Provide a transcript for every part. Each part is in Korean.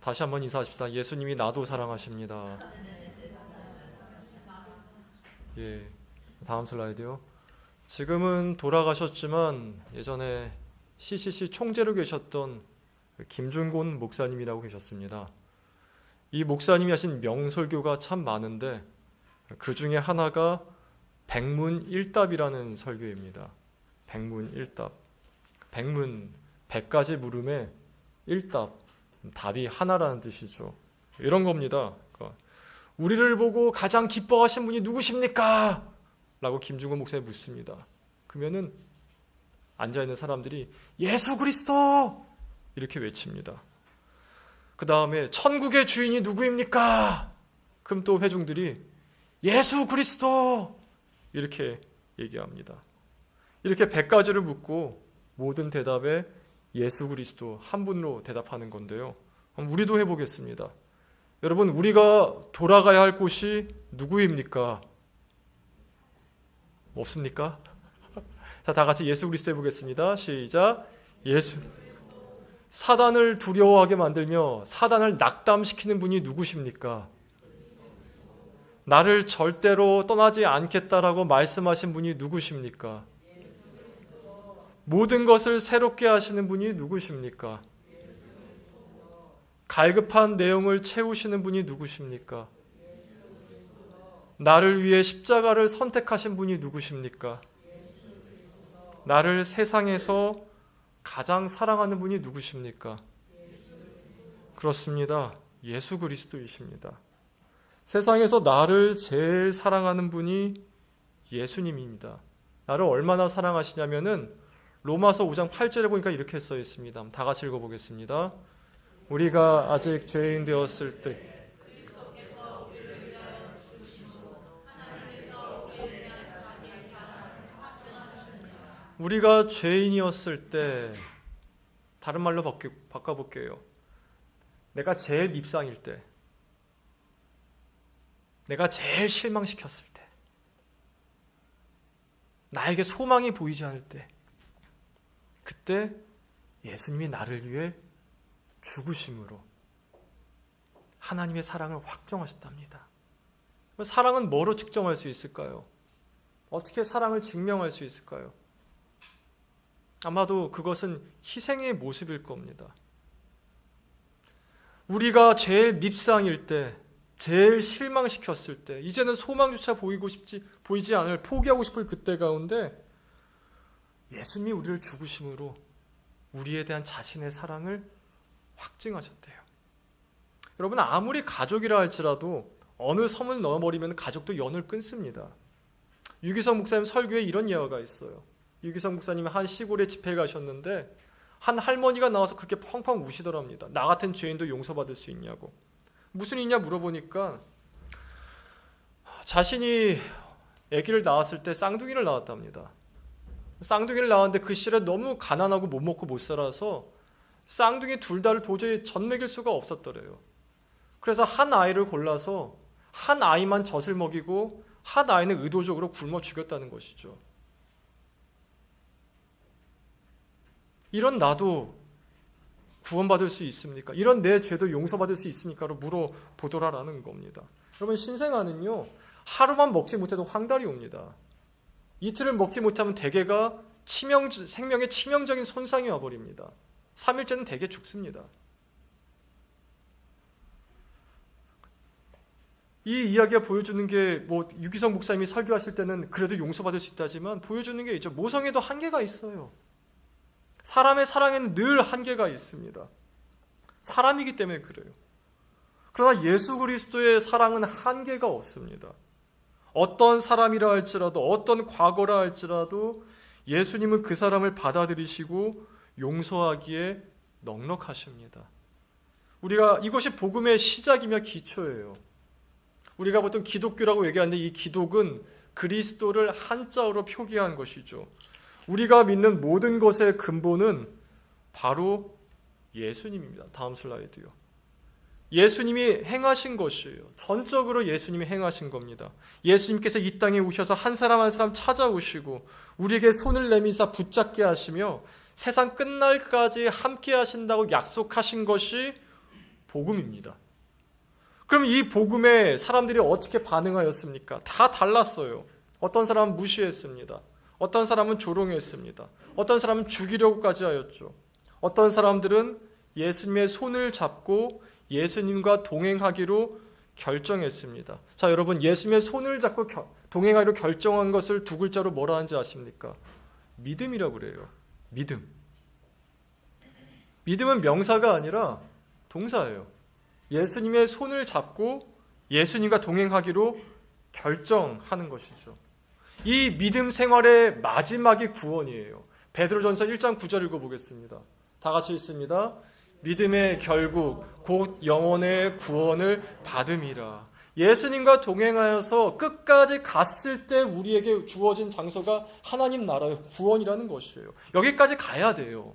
다시 한번 인사하십시다. 예수님이 나도 사랑하십니다. 예, 다음 슬라이드요. 지금은 돌아가셨지만 예전에 CCC 총재로 계셨던 김준곤 목사님이라고 계셨습니다. 이 목사님이 하신 명설교가 참 많은데 그 중에 하나가 백문일답이라는 설교입니다. 백문일답. 백문, 100가지 물음에 일답, 답이 하나라는 뜻이죠. 이런 겁니다. 우리를 보고 가장 기뻐하신 분이 누구십니까? 라고 김중건 목사님이 묻습니다. 그러면은 앉아있는 사람들이 예수 그리스도! 이렇게 외칩니다. 그 다음에 천국의 주인이 누구입니까? 그럼 또 회중들이 예수 그리스도! 이렇게 얘기합니다. 이렇게 100가지를 묻고 모든 대답에 예수 그리스도 한 분으로 대답하는 건데요. 우리도 해보겠습니다. 여러분, 우리가 돌아가야 할 곳이 누구입니까? 없습니까? 자, 다 같이 예수 그리스도 해보겠습니다. 시작. 예수. 사단을 두려워하게 만들며 사단을 낙담시키는 분이 누구십니까? 나를 절대로 떠나지 않겠다라고 말씀하신 분이 누구십니까? 모든 것을 새롭게 하시는 분이 누구십니까? 갈급한 내용을 채우시는 분이 누구십니까? 나를 위해 십자가를 선택하신 분이 누구십니까? 나를 세상에서 가장 사랑하는 분이 누구십니까? 그렇습니다. 예수 그리스도이십니다. 세상에서 나를 제일 사랑하는 분이 예수님입니다. 나를 얼마나 사랑하시냐면은 로마서 5장 8절에 보니까 이렇게 써 있습니다. 다 같이 읽어보겠습니다. 우리가 아직 죄인 되었을 때 우리가 죄인이었을 때, 다른 말로 바꿔볼게요. 내가 제일 밉상일 때, 내가 제일 실망시켰을 때, 나에게 소망이 보이지 않을 때, 그때 예수님이 나를 위해 죽으심으로 하나님의 사랑을 확정하셨답니다. 사랑은 뭐로 측정할 수 있을까요? 어떻게 사랑을 증명할 수 있을까요? 아마도 그것은 희생의 모습일 겁니다. 우리가 제일 밉상일 때, 제일 실망시켰을 때, 이제는 소망조차 보이지 않을, 포기하고 싶을 그때 가운데 예수님이 우리를 죽으심으로 우리에 대한 자신의 사랑을 확증하셨대요. 여러분, 아무리 가족이라 할지라도 어느 섬을 넘어버리면 가족도 연을 끊습니다. 유기성 목사님 설교에 이런 예화가 있어요. 유기성 목사님이 한 시골에 집회에 가셨는데 한 할머니가 나와서 그렇게 펑펑 우시더랍니다. 나 같은 죄인도 용서받을 수 있냐고. 무슨 일이냐 물어보니까 자신이 아기를 낳았을 때 쌍둥이를 낳았답니다. 쌍둥이를 낳았는데 그 시절에 너무 가난하고 못 먹고 못 살아서 쌍둥이 둘 다를 도저히 젖 먹일 수가 없었더래요. 그래서 한 아이를 골라서 한 아이만 젖을 먹이고 한 아이는 의도적으로 굶어 죽였다는 것이죠. 이런 나도 구원받을 수 있습니까? 이런 내 죄도 용서받을 수 있습니까?로 물어보더라라는 겁니다. 여러분, 신생아는요, 하루만 먹지 못해도 황달이 옵니다. 이틀을 먹지 못하면 대개가 생명에 치명적인 손상이 와버립니다. 3일째는 대개 죽습니다. 이 이야기가 보여주는 게 유기성 목사님이 설교하실 때는 그래도 용서받을 수 있다지만 보여주는 게 있죠. 모성에도 한계가 있어요. 사람의 사랑에는 늘 한계가 있습니다. 사람이기 때문에 그래요. 그러나 예수 그리스도의 사랑은 한계가 없습니다. 어떤 사람이라 할지라도, 어떤 과거라 할지라도 예수님은 그 사람을 받아들이시고 용서하기에 넉넉하십니다. 우리가 이것이 복음의 시작이며 기초예요. 우리가 보통 기독교라고 얘기하는데 이 기독은 그리스도를 한자어로 표기한 것이죠. 우리가 믿는 모든 것의 근본은 바로 예수님입니다. 다음 슬라이드요. 예수님이 행하신 것이에요. 전적으로 예수님이 행하신 겁니다. 예수님께서 이 땅에 오셔서 한 사람 한 사람 찾아오시고 우리에게 손을 내미사 붙잡게 하시며 세상 끝날까지 함께 하신다고 약속하신 것이 복음입니다. 그럼 이 복음에 사람들이 어떻게 반응하였습니까? 다 달랐어요. 어떤 사람은 무시했습니다. 어떤 사람은 조롱했습니다. 어떤 사람은 죽이려고까지 하였죠. 어떤 사람들은 예수님의 손을 잡고 예수님과 동행하기로 결정했습니다. 자, 여러분, 예수님의 손을 잡고 동행하기로 결정한 것을 두 글자로 뭐라 하는지 아십니까? 믿음이라고 그래요. 믿음. 믿음은 명사가 아니라 동사예요. 예수님의 손을 잡고 예수님과 동행하기로 결정하는 것이죠. 이 믿음 생활의 마지막이 구원이에요. 베드로전서 1장 9절 읽어보겠습니다. 다 같이 읽습니다. 믿음의 결국 곧 영혼의 구원을 받음이라. 예수님과 동행하여서 끝까지 갔을 때 우리에게 주어진 장소가 하나님 나라의 구원이라는 것이에요. 여기까지 가야 돼요.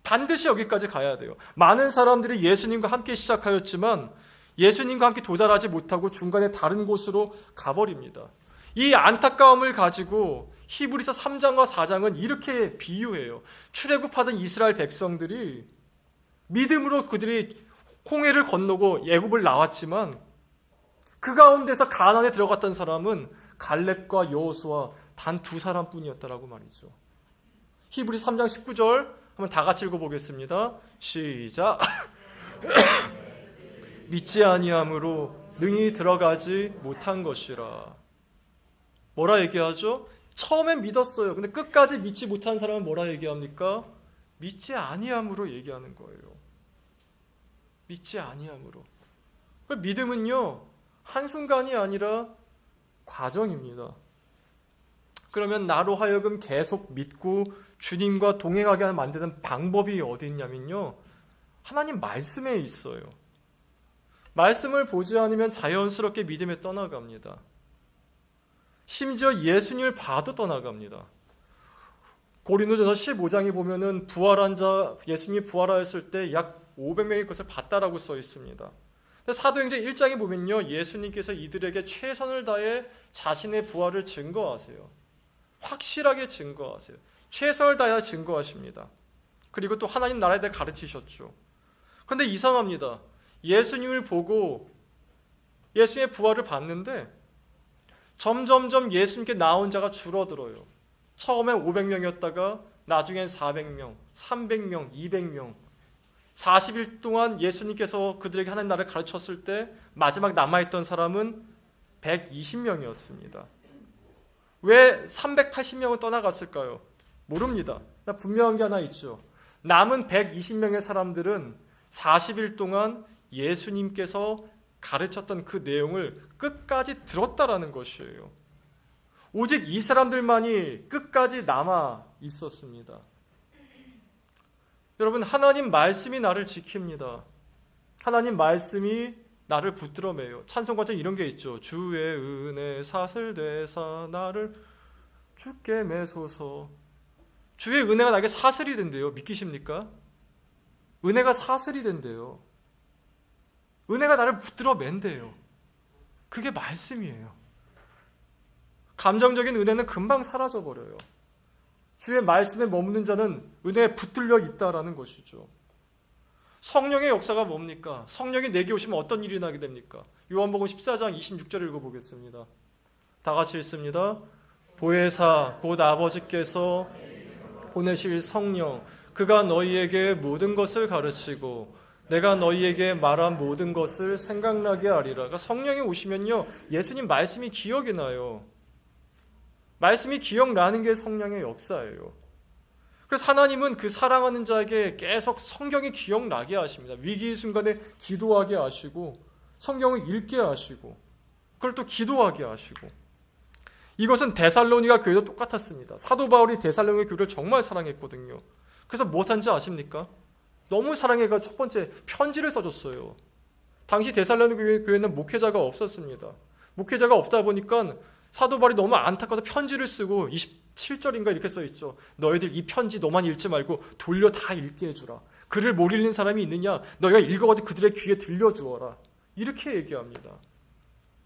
반드시 여기까지 가야 돼요. 많은 사람들이 예수님과 함께 시작하였지만 예수님과 함께 도달하지 못하고 중간에 다른 곳으로 가버립니다. 이 안타까움을 가지고 히브리서 3장과 4장은 이렇게 비유해요. 출애굽하던 이스라엘 백성들이 믿음으로 그들이 홍해를 건너고 애굽을 나왔지만 그 가운데서 가나안에 들어갔던 사람은 갈렙과 여호수아 단 두 사람뿐이었다라고 말이죠. 히브리서 3장 19절 한번 다 같이 읽어보겠습니다. 시작. 믿지 아니함으로 능히 들어가지 못한 것이라. 뭐라 얘기하죠? 처음엔 믿었어요. 근데 끝까지 믿지 못한 사람은 뭐라 얘기합니까? 믿지 아니함으로 얘기하는 거예요. 믿지 아니함으로. 믿음은요, 한순간이 아니라 과정입니다. 그러면 나로 하여금 계속 믿고 주님과 동행하게 만드는 방법이 어디 있냐면요, 하나님 말씀에 있어요. 말씀을 보지 않으면 자연스럽게 믿음에 떠나갑니다. 심지어 예수님을 봐도 떠나갑니다. 고린도전서 15장에 보면은 부활한 자, 예수님이 부활하였을 때 약 500명이 그것을 봤다라고 써 있습니다. 사도행전 1장에 보면요, 예수님께서 이들에게 최선을 다해 자신의 부활을 증거하세요. 확실하게 증거하세요. 최선을 다해 증거하십니다. 그리고 또 하나님 나라에 대해 가르치셨죠. 그런데 이상합니다. 예수님을 보고 예수님의 부활을 봤는데 점점점 예수님께 나온 자가 줄어들어요. 처음엔 500명이었다가 나중엔 400명, 300명, 200명. 40일 동안 예수님께서 그들에게 하나님 나라를 가르쳤을 때 마지막 남아있던 사람은 120명이었습니다. 왜 380명은 떠나갔을까요? 모릅니다. 분명한 게 하나 있죠. 남은 120명의 사람들은 40일 동안 예수님께서 가르쳤던 그 내용을 끝까지 들었다라는 것이에요. 오직 이 사람들만이 끝까지 남아 있었습니다. 여러분, 하나님 말씀이 나를 지킵니다. 하나님 말씀이 나를 붙들어 매요. 찬송가에 이런 게 있죠. 주의 은혜 사슬되사 나를 주께 매소서. 주의 은혜가 나에게 사슬이 된대요. 믿기십니까? 은혜가 사슬이 된대요. 은혜가 나를 붙들어 맨대요. 그게 말씀이에요. 감정적인 은혜는 금방 사라져버려요. 주의 말씀에 머무는 자는 은혜에 붙들려 있다라는 것이죠. 성령의 역사가 뭡니까? 성령이 내게 오시면 어떤 일이 나게 됩니까? 요한복음 14장 26절 읽어보겠습니다. 다 같이 읽습니다. 보혜사 곧 아버지께서 보내실 성령, 그가 너희에게 모든 것을 가르치고 내가 너희에게 말한 모든 것을 생각나게 하리라. 그러니까 성령이 오시면요, 예수님 말씀이 기억이 나요. 말씀이 기억나는 게 성령의 역사예요. 그래서 하나님은 그 사랑하는 자에게 계속 성경이 기억나게 하십니다. 위기의 순간에 기도하게 하시고 성경을 읽게 하시고 그걸 또 기도하게 하시고. 이것은 데살로니가 교회도 똑같았습니다. 사도 바울이 데살로니가 교회를 정말 사랑했거든요. 그래서 무엇한지 아십니까? 너무 사랑해가 첫 번째 편지를 써줬어요. 당시 데살로니가 교회는 목회자가 없었습니다. 목회자가 없다 보니까 사도 바울이 너무 안타까워서 편지를 쓰고 27절인가 이렇게 써있죠. 너희들 이 편지 너만 읽지 말고 돌려 다 읽게 해주라. 글을 못 읽는 사람이 있느냐? 너희가 읽어가지고 그들의 귀에 들려주어라. 이렇게 얘기합니다.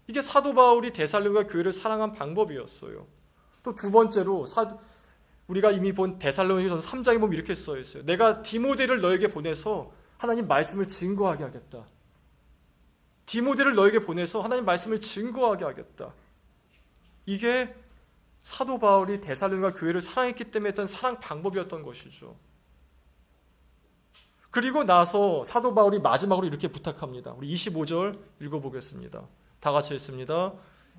이게 사도 바울이 데살로니가 교회를 사랑한 방법이었어요. 또 두 번째로 우리가 이미 본 데살로니가전서 3장에 보면 이렇게 써있어요. 내가 디모데를 너에게 보내서 하나님 말씀을 증거하게 하겠다. 디모데를 너에게 보내서 하나님 말씀을 증거하게 하겠다. 이게 사도 바울이 데살로니가 교회를 사랑했기 때문에 했던 사랑 방법이었던 것이죠. 그리고 나서 사도 바울이 마지막으로 이렇게 부탁합니다. 우리 25절 읽어보겠습니다. 다 같이 읽습니다.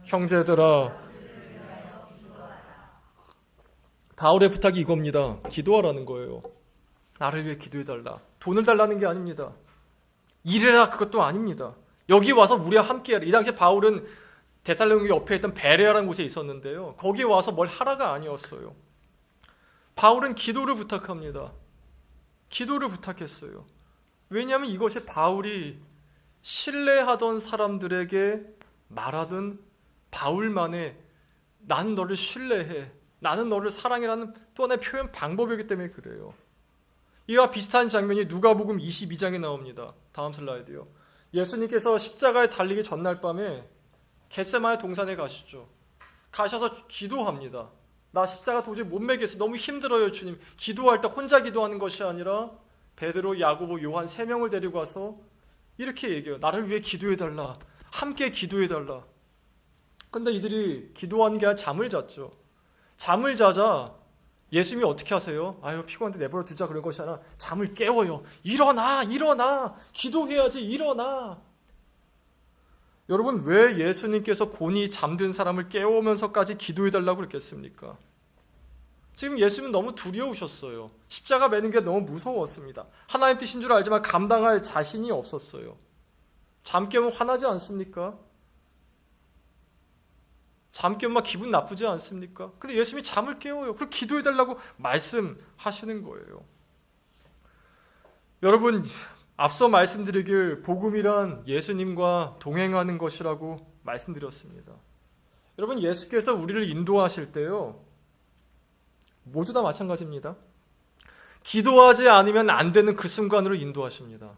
형제들아, 바울의 부탁이 이겁니다. 기도하라는 거예요. 나를 위해 기도해달라. 돈을 달라는 게 아닙니다. 일해라, 그것도 아닙니다. 여기 와서 우리와 함께하라. 이 당시에 바울은 데살로니가 옆에 있던 베레아라는 곳에 있었는데요. 거기 와서 뭘 하라가 아니었어요. 바울은 기도를 부탁합니다. 기도를 부탁했어요. 왜냐하면 이것이 바울이 신뢰하던 사람들에게 말하던 바울만의 나는 너를 신뢰해, 나는 너를 사랑해라는 또 하나의 표현 방법이기 때문에 그래요. 이와 비슷한 장면이 누가복음 22장에 나옵니다. 다음 슬라이드요. 예수님께서 십자가에 달리기 전날 밤에 겟세마네 동산에 가시죠. 가셔서 기도합니다. 나 십자가 도저히 못 매겠어. 너무 힘들어요, 주님. 기도할 때 혼자 기도하는 것이 아니라 베드로, 야고보, 요한 3명을 데리고 와서 이렇게 얘기해요. 나를 위해 기도해달라. 함께 기도해달라. 근데 이들이 기도하는 게 아니라 잠을 잤죠. 잠을 자자 예수님이 어떻게 하세요? 아유, 피곤한데 내버려 두자 그런 것이 아니라 잠을 깨워요. 일어나, 일어나. 기도해야지, 일어나. 여러분, 왜 예수님께서 곤히 잠든 사람을 깨우면서까지 기도해달라고 그랬겠습니까? 지금 예수님은 너무 두려우셨어요. 십자가 매는 게 너무 무서웠습니다. 하나님 뜻인 줄 알지만 감당할 자신이 없었어요. 잠 깨면 화나지 않습니까? 잠 깨면 막 기분 나쁘지 않습니까? 근데 예수님이 잠을 깨워요. 그리고 기도해달라고 말씀하시는 거예요. 여러분, 앞서 말씀드리길 복음이란 예수님과 동행하는 것이라고 말씀드렸습니다. 여러분, 예수께서 우리를 인도하실 때요, 모두 다 마찬가지입니다. 기도하지 않으면 안 되는 그 순간으로 인도하십니다.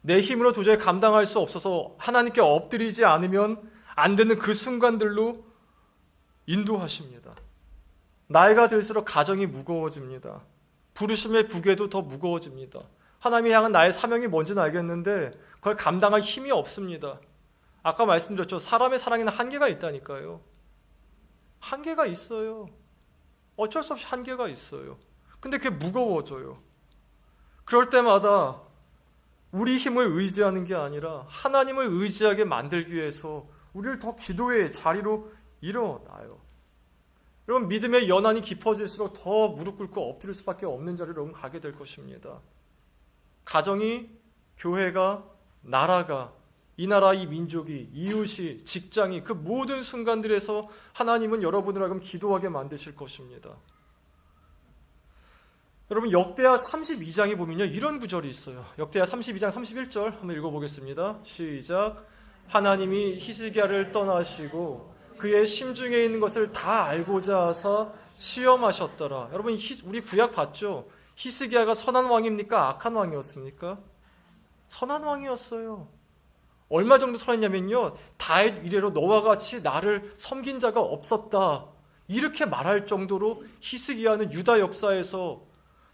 내 힘으로 도저히 감당할 수 없어서 하나님께 엎드리지 않으면 안 되는 그 순간들로 인도하십니다. 나이가 들수록 가정이 무거워집니다. 부르심의 무게도 더 무거워집니다. 하나님이 향한 나의 사명이 뭔지는 알겠는데 그걸 감당할 힘이 없습니다. 아까 말씀드렸죠. 사람의 사랑에는 한계가 있다니까요. 한계가 있어요. 어쩔 수 없이 한계가 있어요. 근데 그게 무거워져요. 그럴 때마다 우리 힘을 의지하는 게 아니라 하나님을 의지하게 만들기 위해서 우리를 더 기도의 자리로 일어나요. 여러분, 믿음의 연한이 깊어질수록 더 무릎 꿇고 엎드릴 수밖에 없는 자리로 여러분 가게 될 것입니다. 가정이, 교회가, 나라가, 이 나라, 이 민족이, 이웃이, 직장이, 그 모든 순간들에서 하나님은 여러분을 하여금 기도하게 만드실 것입니다. 여러분, 역대하 32장에 보면요, 이런 구절이 있어요. 역대하 32장 31절 한번 읽어보겠습니다. 시작. 하나님이 히스기야를 떠나시고 그의 심중에 있는 것을 다 알고자 하사 시험하셨더라. 여러분, 우리 구약 봤죠? 히스기야가 선한 왕입니까? 악한 왕이었습니까? 선한 왕이었어요. 얼마 정도 선했냐면요, 다윗 이래로 너와 같이 나를 섬긴 자가 없었다, 이렇게 말할 정도로 히스기야는 유다 역사에서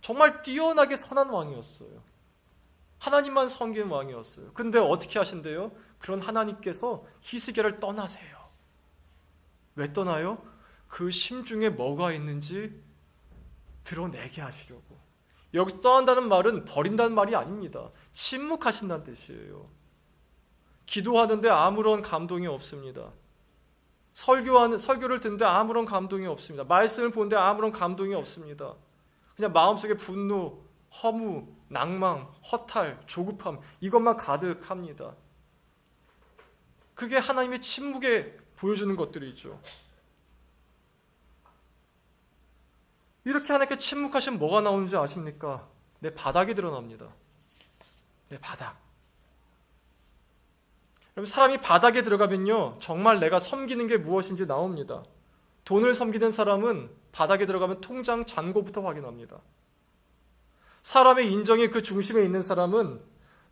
정말 뛰어나게 선한 왕이었어요. 하나님만 섬기는 왕이었어요. 근데 어떻게 하신대요? 그런 하나님께서 히스기야를 떠나세요. 왜 떠나요? 그 심중에 뭐가 있는지 드러내게 하시려고. 여기서 떠난다는 말은 버린다는 말이 아닙니다. 침묵하신다는 뜻이에요. 기도하는데 아무런 감동이 없습니다. 설교를 듣는데 아무런 감동이 없습니다. 말씀을 보는데 아무런 감동이 없습니다. 그냥 마음속에 분노, 허무, 낭망, 허탈, 조급함, 이것만 가득합니다. 그게 하나님의 침묵에 보여주는 것들이죠. 이렇게 하나님께 침묵하시면 뭐가 나오는지 아십니까? 내 바닥이 드러납니다. 내 바닥. 여러분, 사람이 바닥에 들어가면요, 정말 내가 섬기는 게 무엇인지 나옵니다. 돈을 섬기는 사람은 바닥에 들어가면 통장 잔고부터 확인합니다. 사람의 인정이 그 중심에 있는 사람은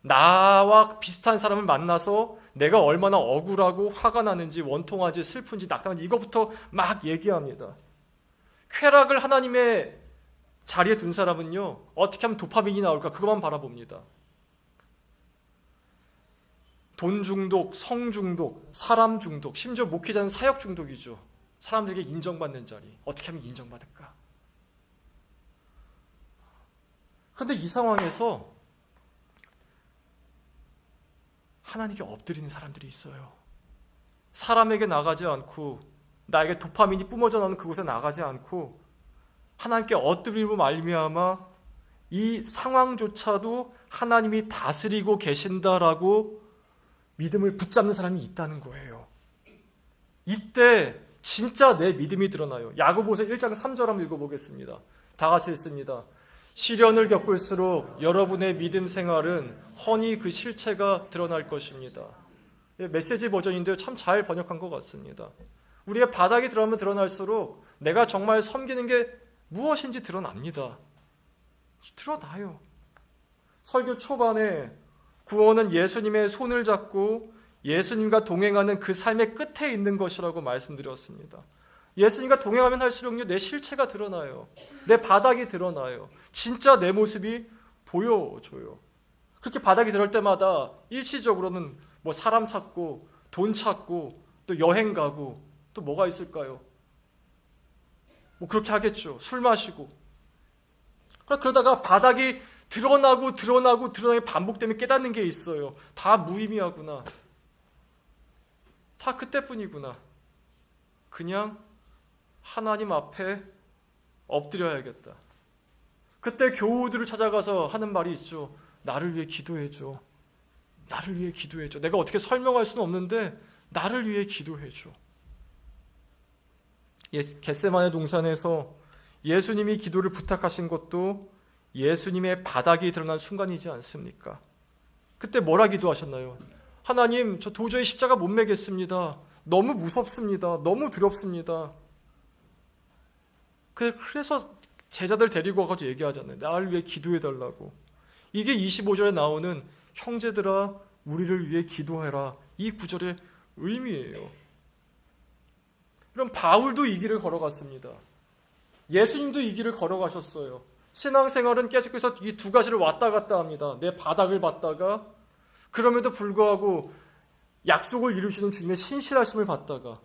나와 비슷한 사람을 만나서 내가 얼마나 억울하고 화가 나는지, 원통하지, 슬픈지, 낙담한지 이거부터 막 얘기합니다. 쾌락을 하나님의 자리에 둔 사람은요, 어떻게 하면 도파민이 나올까 그것만 바라봅니다. 돈 중독, 성 중독, 사람 중독, 심지어 목회자는 사역 중독이죠. 사람들에게 인정받는 자리, 어떻게 하면 인정받을까? 그런데 이 상황에서 하나님께 엎드리는 사람들이 있어요. 사람에게 나가지 않고 나에게 도파민이 뿜어져 나오는 그곳에 나가지 않고 하나님께 엎드리고 말미암아 이 상황조차도 하나님이 다스리고 계신다라고 믿음을 붙잡는 사람이 있다는 거예요. 이때 진짜 내 믿음이 드러나요. 야고보서 1장 3절 한번 읽어보겠습니다. 다 같이 읽습니다. 시련을 겪을수록 여러분의 믿음 생활은 훤히 그 실체가 드러날 것입니다. 메시지 버전인데요, 참 잘 번역한 것 같습니다. 우리의 바닥이 드러나면 드러날수록 내가 정말 섬기는 게 무엇인지 드러납니다. 드러나요. 설교 초반에 구원은 예수님의 손을 잡고 예수님과 동행하는 그 삶의 끝에 있는 것이라고 말씀드렸습니다. 예수님과 동행하면 할수록요, 내 실체가 드러나요. 내 바닥이 드러나요. 진짜 내 모습이 보여줘요. 그렇게 바닥이 드러날 때마다 일시적으로는 뭐 사람 찾고 돈 찾고 또 여행 가고 또 뭐가 있을까요? 뭐 그렇게 하겠죠. 술 마시고. 그러다가 바닥이 드러나기 반복되면 깨닫는 게 있어요. 다 무의미하구나. 다 그때뿐이구나. 그냥 하나님 앞에 엎드려야겠다. 그때 교우들을 찾아가서 하는 말이 있죠. 나를 위해 기도해줘. 나를 위해 기도해줘. 내가 어떻게 설명할 수는 없는데 나를 위해 기도해줘. 겟세마네 동산에서 예수님이 기도를 부탁하신 것도 예수님의 바닥이 드러난 순간이지 않습니까? 그때 뭐라 기도하셨나요? 하나님, 저 도저히 십자가 못 매겠습니다. 너무 무섭습니다. 너무 두렵습니다. 그래서 제자들 데리고 와가지고 얘기하잖아요. 나를 위해 기도해달라고. 이게 25절에 나오는 형제들아 우리를 위해 기도해라. 이 구절의 의미예요. 그럼 바울도 이 길을 걸어갔습니다. 예수님도 이 길을 걸어가셨어요. 신앙생활은 계속해서 이 두 가지를 왔다 갔다 합니다. 내 바닥을 받다가 그럼에도 불구하고 약속을 이루시는 주님의 신실하심을 받다가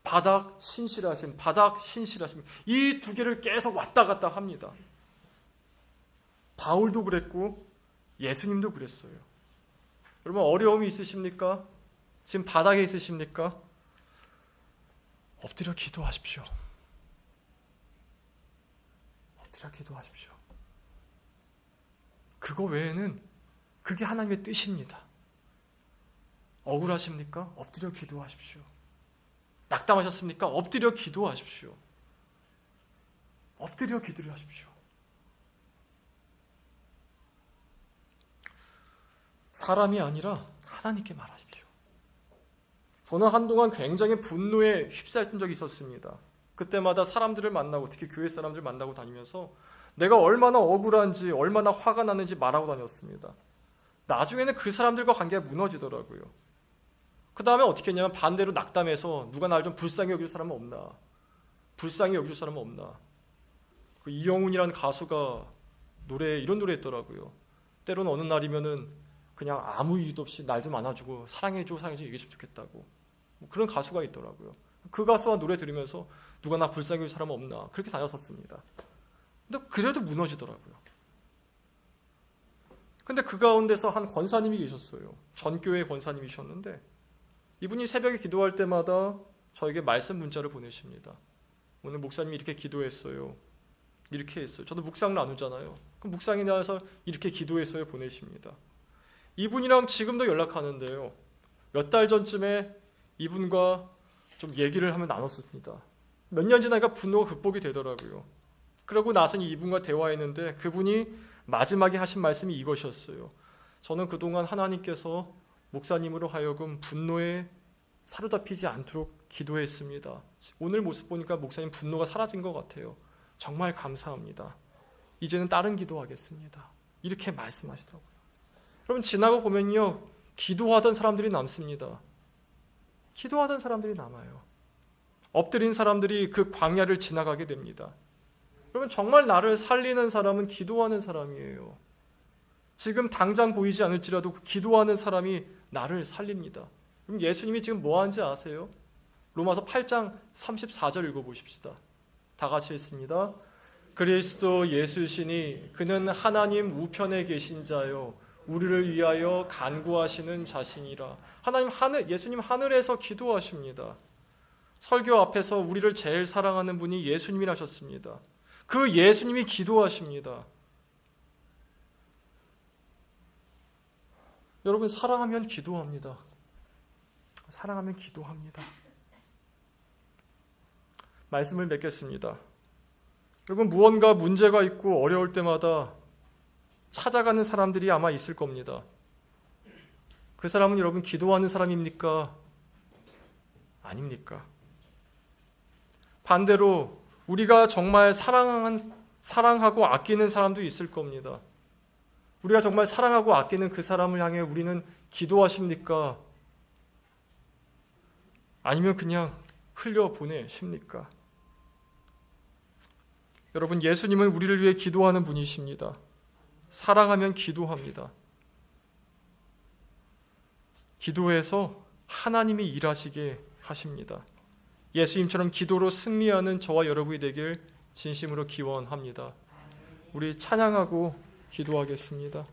바닥 신실하심, 바닥 신실하심, 이 두 개를 계속 왔다 갔다 합니다. 바울도 그랬고 예수님도 그랬어요. 여러분 어려움이 있으십니까? 지금 바닥에 있으십니까? 엎드려 기도하십시오. 엎드려 기도하십시오. 그거 외에는 그게 하나님의 뜻입니다. 억울하십니까? 엎드려 기도하십시오. 낙담하셨습니까? 엎드려 기도하십시오. 엎드려 기도하십시오. 사람이 아니라 하나님께 말하십시오. 저는 한동안 굉장히 분노에 휩싸였던 적이 있었습니다. 그때마다 사람들을 만나고 특히 교회 사람들을 만나고 다니면서 내가 얼마나 억울한지 얼마나 화가 나는지 말하고 다녔습니다. 나중에는 그 사람들과 관계가 무너지더라고요. 그 다음에 어떻게 했냐면 반대로 낙담해서 누가 날 좀 불쌍히 여길 사람은 없나? 불쌍히 여길 사람은 없나? 그 이영훈이라는 가수가 이런 노래 했더라고요. 때로는 어느 날이면은 그냥 아무 이유도 없이 날 좀 안아주고 사랑해줘 얘기해주면 좋겠다고. 뭐 그런 가수가 있더라고요. 그 가수와 노래 들으면서 누가 나 불쌍히 여길 사람은 없나? 그렇게 다녔었습니다. 근데 그래도 무너지더라고요. 근데 그 가운데서 한 권사님이 계셨어요. 전교회 권사님이셨는데 이분이 새벽에 기도할 때마다 저에게 말씀 문자를 보내십니다. 오늘 목사님이 이렇게 기도했어요. 이렇게 했어요. 저도 묵상 나누잖아요. 그럼 묵상에 나와서 이렇게 기도했어요 보내십니다. 이분이랑 지금도 연락하는데요. 몇 달 전쯤에 이분과 좀 얘기를 하며 나눴습니다. 몇 년 지나니까 분노가 극복이 되더라고요. 그러고 나서는 이분과 대화했는데 그분이 마지막에 하신 말씀이 이것이었어요. 저는 그동안 하나님께서 목사님으로 하여금 분노에 사로잡히지 않도록 기도했습니다. 오늘 모습 보니까 목사님 분노가 사라진 것 같아요. 정말 감사합니다. 이제는 다른 기도하겠습니다. 이렇게 말씀하시더라고요. 여러분 지나고 보면요. 기도하던 사람들이 남습니다. 기도하던 사람들이 남아요. 엎드린 사람들이 그 광야를 지나가게 됩니다. 여러분, 정말 나를 살리는 사람은 기도하는 사람이에요. 지금 당장 보이지 않을지라도 기도하는 사람이 나를 살립니다. 그럼 예수님이 지금 뭐 하는지 아세요? 로마서 8장 34절 읽어보십시다. 다 같이 읽습니다. 그리스도 예수시니 그는 하나님 우편에 계신 자요 우리를 위하여 간구하시는 자신이라. 예수님 하늘에서 기도하십니다. 설교 앞에서 우리를 제일 사랑하는 분이 예수님이라셨습니다. 그 예수님이 기도하십니다. 여러분, 사랑하면 기도합니다. 사랑하면 기도합니다. 말씀을 맺겠습니다. 여러분, 무언가 문제가 있고 어려울 때마다 찾아가는 사람들이 아마 있을 겁니다. 그 사람은 여러분 기도하는 사람입니까? 아닙니까? 반대로 우리가 정말 사랑하고 아끼는 사람도 있을 겁니다. 우리가 정말 사랑하고 아끼는 그 사람을 향해 우리는 기도하십니까? 아니면 그냥 흘려보내십니까? 여러분, 예수님은 우리를 위해 기도하는 분이십니다. 사랑하면 기도합니다. 기도해서 하나님이 일하시게 하십니다. 예수님처럼 기도로 승리하는 저와 여러분이 되길 진심으로 기원합니다. 우리 찬양하고 기도하겠습니다.